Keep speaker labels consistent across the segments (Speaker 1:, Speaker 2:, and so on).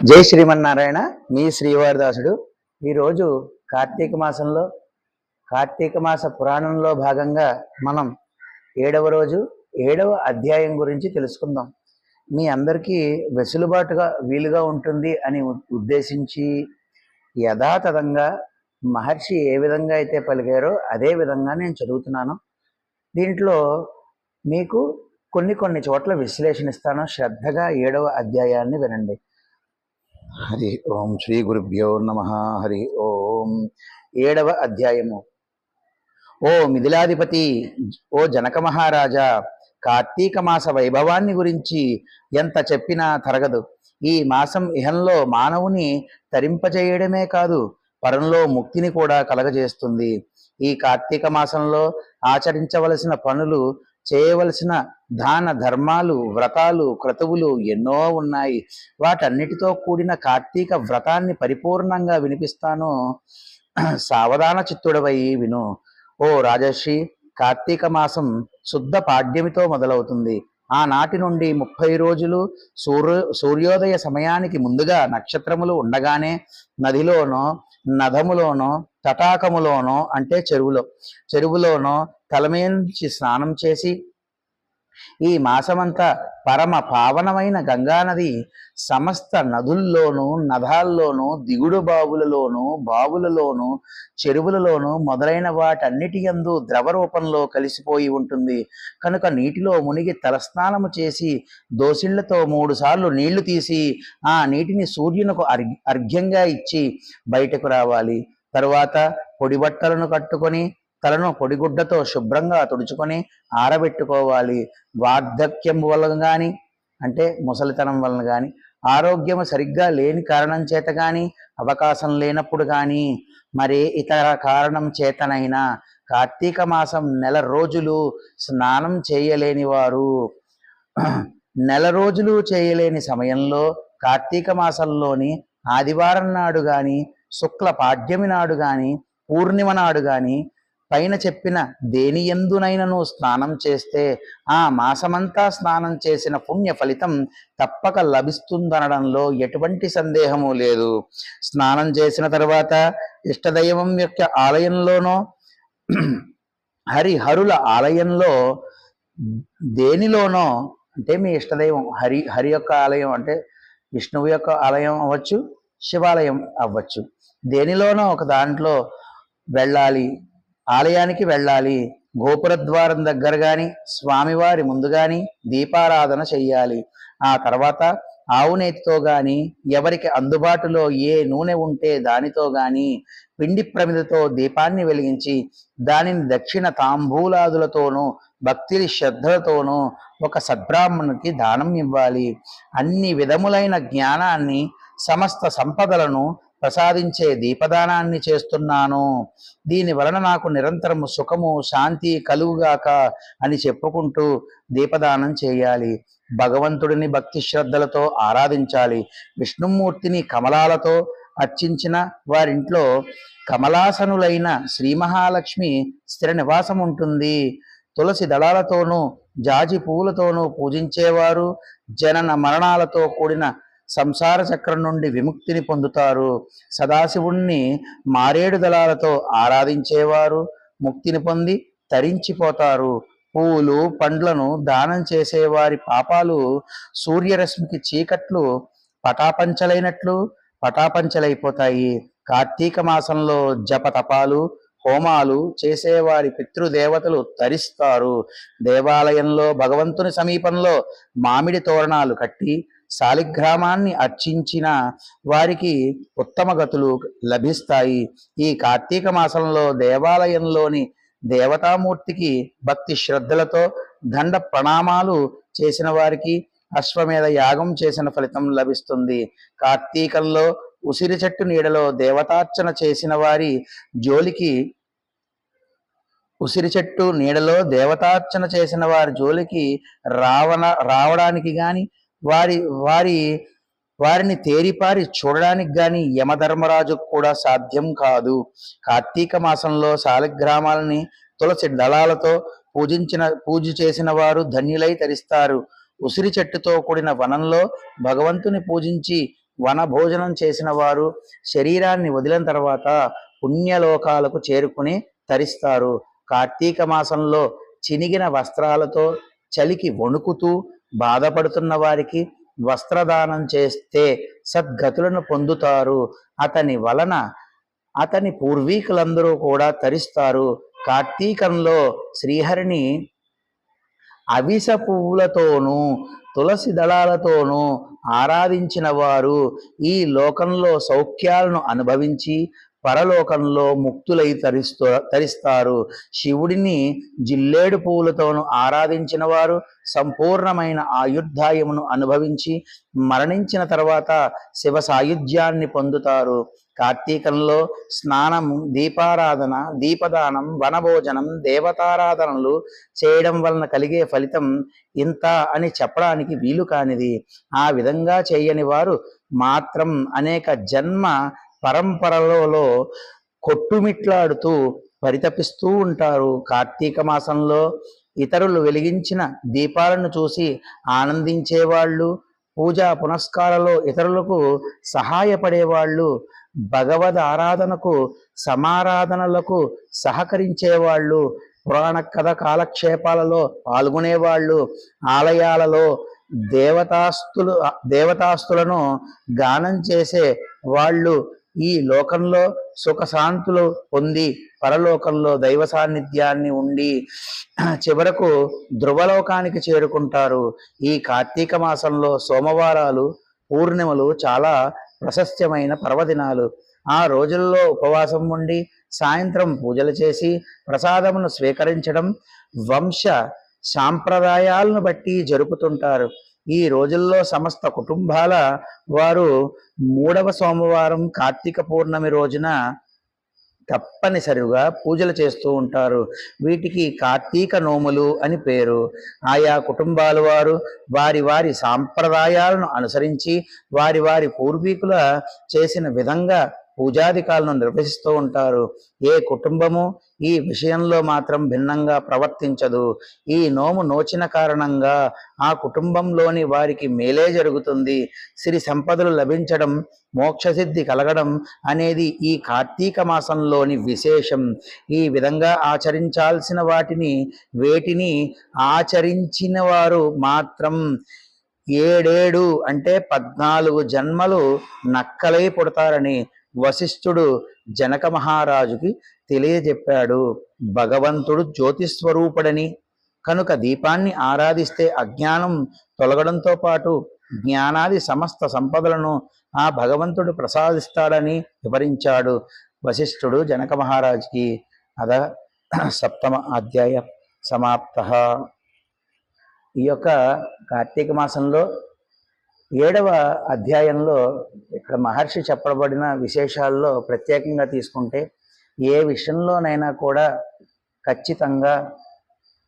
Speaker 1: జై శ్రీమన్నారాయణ. మీ శ్రీవారిదాసుడు. ఈరోజు కార్తీక మాసంలో కార్తీక మాస పురాణంలో భాగంగా మనం 7వ రోజు 7వ అధ్యాయం గురించి తెలుసుకుందాం. మీ అందరికీ వెసులుబాటుగా వీలుగా ఉంటుంది అని ఉద్దేశించి యథాతథంగా మహర్షి ఏ విధంగా అయితే పలికారో అదే విధంగా నేను చదువుతున్నాను. దీంట్లో మీకు కొన్ని చోట్ల విశ్లేషణిస్తాను. శ్రద్ధగా 7వ అధ్యాయాన్ని వినండి. హరి ఓం శ్రీ గురుభ్యో నమ. హరి ఓం. 7వ అధ్యాయము. ఓ మిథిలాధిపతి, ఓ జనక మహారాజా, కార్తీక మాస వైభవాన్ని గురించి ఎంత చెప్పినా తరగదు. ఈ మాసం ఇహంలో మానవుని తరింపజేయడమే కాదు, పరంలో ముక్తిని కూడా కలగజేస్తుంది. ఈ కార్తీక మాసంలో ఆచరించవలసిన పనులు, చేయవలసిన దాన ధర్మాలు, వ్రతాలు, క్రతువులు ఎన్నో ఉన్నాయి. వాటన్నిటితో కూడిన కార్తీక వ్రతాన్ని పరిపూర్ణంగా వినిపిస్తాను. సావధాన చిత్తుడవై విను. ఓ రాజర్షి, కార్తీక మాసం శుద్ధ పాడ్యమితో మొదలవుతుంది. ఆనాటి నుండి 30 రోజులు సూర్యోదయ సమయానికి ముందుగా నక్షత్రములు ఉండగానే నదిలోనో, నదములోనో, తటాకములోనో అంటే చెరువులోనో తలమేంచి స్నానం చేసి ఈ మాసమంతా పరమ పావనమైన గంగానది సమస్త నదుల్లోనూ, నదాల్లోనూ, దిగుడు బావులలోనూ, చెరువులలోనూ మొదలైన వాటన్నిటి యందు ద్రవ రూపంలో కలిసిపోయి ఉంటుంది. కనుక నీటిలో మునిగి తలస్నానము చేసి దోసిళ్లతో 3 సార్లు నీళ్లు తీసి ఆ నీటిని సూర్యునకు అర్ఘ్యంగా ఇచ్చి బయటకు రావాలి. తరువాత పొడి బట్టలను కట్టుకొని తలను పొడిగుడ్డతో శుభ్రంగా తుడుచుకొని ఆరబెట్టుకోవాలి. వార్ధక్యం వలన కానీ, అంటే ముసలితనం వలన కానీ, ఆరోగ్యం సరిగ్గా లేని కారణం చేత కానీ, అవకాశం లేనప్పుడు కానీ, మరే ఇతర కారణం చేతనైనా కార్తీక మాసం నెల రోజులు స్నానం చేయలేని వారు, నెల రోజులు చేయలేని సమయంలో కార్తీక మాసంలోని ఆదివారం నాడు కానీ, శుక్ల పాడ్యమి నాడు కానీ, పూర్ణిమ నాడు కానీ పైన చెప్పిన దేనియందునైనను స్నానం చేస్తే ఆ మాసమంతా స్నానం చేసిన పుణ్య ఫలితం తప్పక లభిస్తుందనడంలో ఎటువంటి సందేహము లేదు. స్నానం చేసిన తర్వాత ఇష్టదైవం యొక్క ఆలయంలోనో, హరిహరుల ఆలయంలో దేనిలోనో, అంటే మీ ఇష్టదైవం హరి యొక్క ఆలయం అంటే విష్ణువు యొక్క ఆలయం అవ్వచ్చు, శివాలయం అవ్వచ్చు, దేనిలోనో ఒక దాంట్లో వెళ్ళాలి. ఆలయానికి వెళ్ళాలి. గోపురద్వారం దగ్గర కానీ, స్వామివారి ముందు కానీ దీపారాధన చెయ్యాలి. ఆ తర్వాత ఆవు నేతితో కానీ, ఎవరికి అందుబాటులో ఏ నూనె ఉంటే దానితో కానీ పిండి ప్రమిదతో దీపాన్ని వెలిగించి దానిని దక్షిణ తాంబూలాదులతోనూ భక్తి శ్రద్ధలతోనూ ఒక సద్బ్రాహ్మణునికి దానం ఇవ్వాలి. అన్ని విధములైన జ్ఞానాన్ని, సమస్త సంపదలను ప్రసాదించే దీపదానాన్ని చేస్తున్నాను. దీని వలన నాకు నిరంతరము సుఖము, శాంతి కలుగుగాక అని చెప్పుకుంటూ దీపదానం చేయాలి. భగవంతుడిని భక్తి శ్రద్ధలతో ఆరాధించాలి. విష్ణుమూర్తిని కమలాలతో అర్చించిన వారింట్లో కమలాసనులైన శ్రీ మహాలక్ష్మి స్థిర నివాసం ఉంటుంది. తులసి దళాలతోనూ, జాజి పువ్వులతోనూ పూజించేవారు జనన మరణాలతో కూడిన సంసార చక్రం నుండి విముక్తిని పొందుతారు. సదాశివుణ్ణి మారేడు దళాలతో ఆరాధించేవారు ముక్తిని పొంది తరించిపోతారు. పూలు పండ్లను దానం చేసేవారి పాపాలు సూర్యరశ్మికి చీకట్లు పటాపంచలైపోతాయి. కార్తీక మాసంలో జపతపాలు, హోమాలు చేసేవారి పితృదేవతలు తరిస్తారు. దేవాలయంలో భగవంతుని సమీపంలో మామిడి తోరణాలు కట్టి శాలిగ్రామాన్ని అర్చించిన వారికి ఉత్తమ గతులు లభిస్తాయి. ఈ కార్తీక మాసంలో దేవాలయంలోని దేవతామూర్తికి భక్తి శ్రద్ధలతో దండ ప్రణామాలు చేసిన వారికి అశ్వమేధ యాగం చేసిన ఫలితం లభిస్తుంది. కార్తీకంలో ఉసిరి చెట్టు నీడలో దేవతార్చన చేసిన వారి జోలికి రావడానికి గాని, వారిని తేరిపారి చూడడానికి గాని యమధర్మరాజుకు కూడా సాధ్యం కాదు. కార్తీక మాసంలో శాలిగ్రామాలని తులసి దళాలతో పూజ చేసిన వారు ధన్యులై తరిస్తారు. ఉసిరి చెట్టుతో కూడిన వనంలో భగవంతుని పూజించి వనభోజనం చేసిన వారు శరీరాన్ని వదిలిన తర్వాత పుణ్యలోకాలకు చేరుకుని తరిస్తారు. కార్తీక మాసంలో చినిగిన వస్త్రాలతో చలికి వణుకుతూ బాధపడుతున్న వారికి వస్త్రదానం చేస్తే సద్గతులను పొందుతారు. అతని వలన అతని పూర్వీకులందరూ కూడా తరిస్తారు. కార్తీకంలో శ్రీహరిని అవిస పువ్వులతోనూ తులసి దళాలతోనూ ఆరాధించిన వారు ఈ లోకంలో సౌఖ్యాలను అనుభవించి పరలోకంలో ముక్తులై తరిస్తారు. శివుడిని జిల్లేడు పువ్వులతోనూ ఆరాధించిన వారు సంపూర్ణమైన ఆయుర్దాయమును అనుభవించి మరణించిన తర్వాత శివ సాయుధ్యాన్ని పొందుతారు. కార్తీకంలో స్నానం, దీపారాధన, దీపదానం, వనభోజనం, దేవతారాధనలు చేయడం వలన కలిగే ఫలితం ఇంత అని చెప్పడానికి వీలు కానిది. ఆ విధంగా చేయని వారు మాత్రం అనేక జన్మ పరంపరలలో కొట్టుమిట్లాడుతూ పరితపిస్తూ ఉంటారు. కార్తీక మాసంలో ఇతరులు వెలిగించిన దీపాలను చూసి ఆనందించేవాళ్ళు, పూజా పునస్కారాలలో ఇతరులకు సహాయపడేవాళ్ళు, భగవద్ ఆరాధనకు సమారాధనలకు సహకరించేవాళ్ళు, పురాణ కథ కాలక్షేపాలలో పాల్గొనేవాళ్ళు, ఆలయాలలో దేవతాస్తులను గానం చేసే వాళ్ళు ఈ లోకంలో సుఖశాంతులు పొంది పరలోకంలో దైవ సాన్నిధ్యాన్ని ఉండి చివరకు ధ్రువలోకానికి చేరుకుంటారు. ఈ కార్తీక మాసంలో సోమవారాలు, పూర్ణిమలు చాలా ప్రశస్త్యమైన పర్వదినాలు. ఆ రోజుల్లో ఉపవాసం ఉండి సాయంత్రం పూజలు చేసి ప్రసాదమును స్వీకరించడం వంశ సాంప్రదాయాలను బట్టి జరుపుతుంటారు. ఈ రోజుల్లో సమస్త కుటుంబాల వారు 3వ సోమవారం కార్తీక పౌర్ణమి రోజున తప్పనిసరిగా పూజలు చేస్తూ ఉంటారు. వీటికి కార్తీక నోములు అని పేరు. ఆయా కుటుంబాల వారు వారి వారి సాంప్రదాయాలను అనుసరించి వారి వారి పూర్వీకుల చేసిన విధంగా పూజాధికాలను నిర్వహిస్తూ ఉంటారు. ఏ కుటుంబము ఈ విషయంలో మాత్రం భిన్నంగా ప్రవర్తించదు. ఈ నోము నోచిన కారణంగా ఆ కుటుంబంలోని వారికి మేలే జరుగుతుంది. సిరి సంపదలు లభించడం, మోక్షసిద్ధి కలగడం అనేది ఈ కార్తీక మాసంలోని విశేషం. ఈ విధంగా ఆచరించాల్సిన వేటిని ఆచరించిన వారు మాత్రం 7 అంటే 14 జన్మలు నక్కలై పుడతారని వశిష్ఠుడు జనక మహారాజుకి తెలియజెప్పాడు. భగవంతుడు జ్యోతిస్వరూపుడని కనుక దీపాన్ని ఆరాధిస్తే అజ్ఞానం తొలగడంతో పాటు జ్ఞానాది సమస్త సంపదలను ఆ భగవంతుడు ప్రసాదిస్తాడని వివరించాడు వశిష్ఠుడు జనక మహారాజుకి. అద 7వ అధ్యాయ సమాప్త. ఈ యొక్క కార్తీక మాసంలో 7వ అధ్యాయంలో ఇక్కడ మహర్షి చెప్పబడిన విశేషాల్లో ప్రత్యేకంగా తీసుకుంటే ఏ విషయంలోనైనా కూడా ఖచ్చితంగా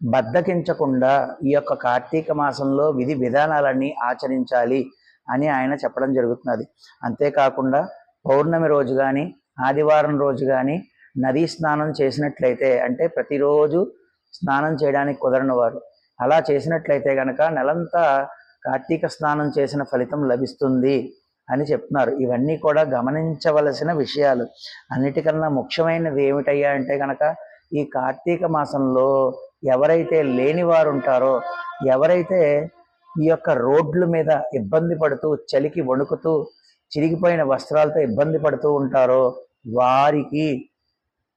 Speaker 1: బద్ధకించకుండా ఈ యొక్క కార్తీక మాసంలో విధి విధానాలన్నీ ఆచరించాలి అని ఆయన చెప్పడం జరుగుతున్నది. అంతేకాకుండా పౌర్ణమి రోజు కానీ ఆదివారం రోజు కానీ నదీ స్నానం చేసినట్లయితే, అంటే ప్రతిరోజు స్నానం చేయడానికి కుదరని వారు అలా చేసినట్లయితే కనుక నెలంతా కార్తీక స్నానం చేసిన ఫలితం లభిస్తుంది అని చెప్తున్నారు. ఇవన్నీ కూడా గమనించవలసిన విషయాలు. అన్నిటికన్నా ముఖ్యమైనది ఏమిటయ్యా అంటే కనుక ఈ కార్తీక మాసంలో ఎవరైతే లేని వారు ఉంటారో, ఎవరైతే ఈ యొక్క రోడ్ల మీద ఇబ్బంది పడుతూ చలికి వణుకుతూ చిరిగిపోయిన వస్త్రాలతో ఇబ్బంది పడుతూ ఉంటారో వారికి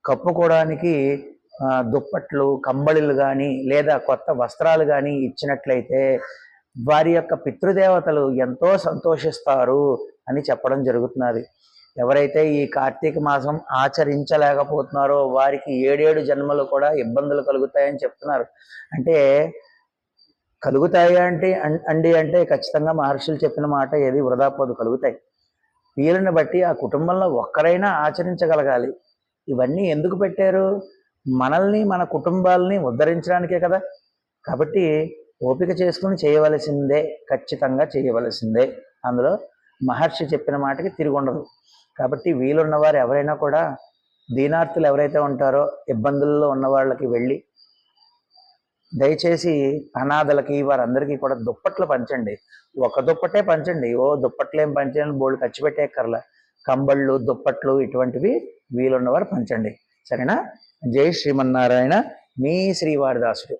Speaker 1: కప్పుకోవడానికి దుప్పట్లు, కంబళిలు కానీ లేదా కొత్త వస్త్రాలు కానీ ఇచ్చినట్లయితే వారి యొక్క పితృదేవతలు ఎంతో సంతోషిస్తారు అని చెప్పడం జరుగుతున్నది. ఎవరైతే ఈ కార్తీక మాసం ఆచరించలేకపోతున్నారో వారికి 7 జన్మలు కూడా ఇబ్బందులు కలుగుతాయని చెప్తున్నారు. అంటే కలుగుతాయి అంటే ఖచ్చితంగా మహర్షులు చెప్పిన మాట ఏది వృధా పోదు, కలుగుతాయి. వీళ్ళని బట్టి ఆ కుటుంబంలో ఒక్కరైనా ఆచరించగలగాలి. ఇవన్నీ ఎందుకు పెట్టారు? మనల్ని, మన కుటుంబాలని ఉద్ధరించడానికే కదా. కాబట్టి ఓపిక చేసుకుని చేయవలసిందే, ఖచ్చితంగా చేయవలసిందే. అందులో మహర్షి చెప్పిన మాటకి తిరుగుండదు. కాబట్టి వీలున్నవారు ఎవరైనా కూడా, దీనార్థులు ఎవరైతే ఉంటారో ఇబ్బందుల్లో ఉన్న వాళ్ళకి వెళ్ళి దయచేసి అనాథలకి వారందరికీ కూడా దుప్పట్లు పంచండి. ఒక దుప్పటే పంచండి, ఓ దుప్పట్లు ఏం పంచండి, బోల్డ్ ఖర్చు పెట్టేక్కర్లా. కంబళ్ళు, దుప్పట్లు ఇటువంటివి వీలున్నవారు పంచండి. సరేనా? జై శ్రీమన్నారాయణ. మీ శ్రీవారిదాసుడు.